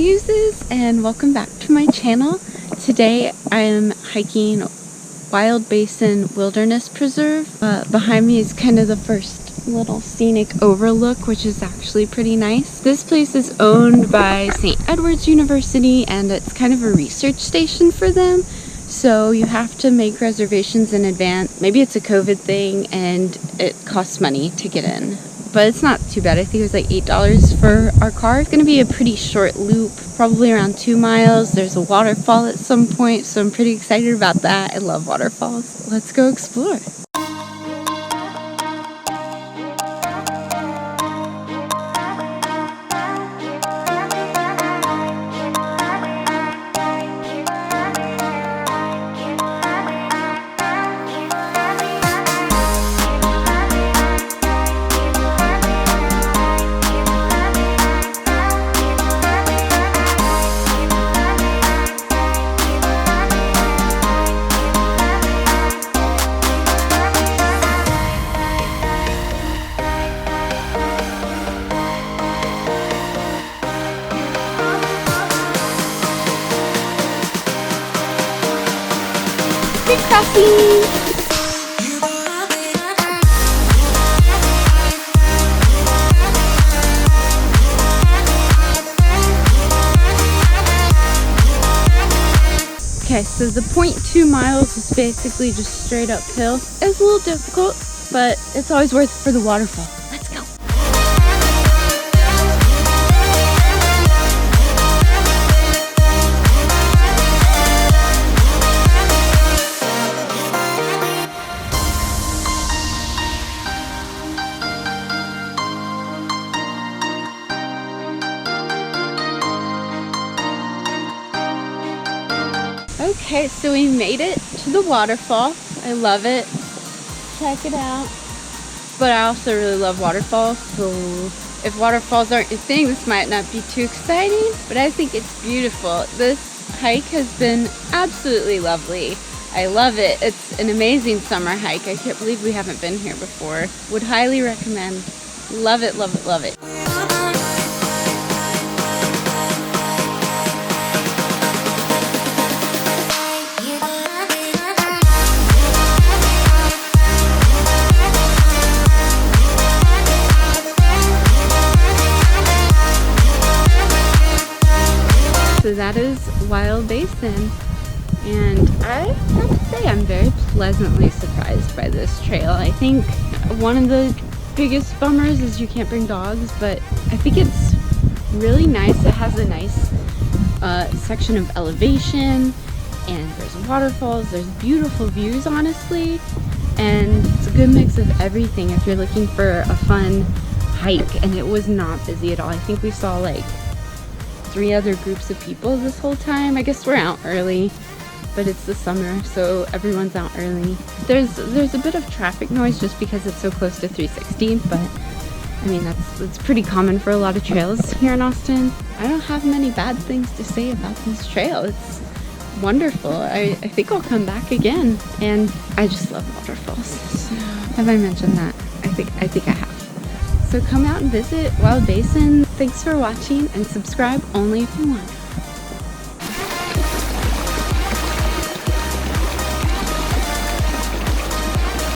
Muses, and welcome back to my channel. Today I am hiking Wild Basin Wilderness Preserve. Behind me is kind of the first little scenic overlook, which is actually pretty nice. This place is owned by St. Edward's University, and it's kind of a research station for them. So you have to make reservations in advance. Maybe it's a COVID thing and it costs money to get in. But it's not too bad. I think it was like $8 for our car. It's going to be a pretty short loop, probably around 2 miles. There's a waterfall at some point, so I'm pretty excited about that. I love waterfalls. Let's go explore. Crossing. Okay, so the 0.2 miles is basically just straight uphill. It's a little difficult, but it's always worth it for the waterfall. Let's go. Okay, so we made it to the waterfall. I love it. Check it out. But I also really love waterfalls, so if waterfalls aren't your thing, this might not be too exciting, but I think it's beautiful. This hike has been absolutely lovely. I love it. It's an amazing summer hike. I can't believe we haven't been here before. Would highly recommend. Love it, love it, love it. So that is Wild Basin, and I have to say I'm very pleasantly surprised by this trail. I think one of the biggest bummers is you can't bring dogs, but I think it's really nice. It has a nice section of elevation, and there's waterfalls, there's beautiful views honestly, and it's a good mix of everything if you're looking for a fun hike. And it was not busy at all. I think we saw like 3 other groups of people this whole time. I guess we're out early, but it's the summer, so everyone's out early. There's a bit of traffic noise just because it's so close to 360, but I mean that's pretty common for a lot of trails here in Austin. I don't have many bad things to say about this trail. It's wonderful. I think I'll come back again, and I just love waterfalls. So, have I mentioned that? I think I have. So come out and visit Wild Basin. Thanks for watching, and subscribe only if you want.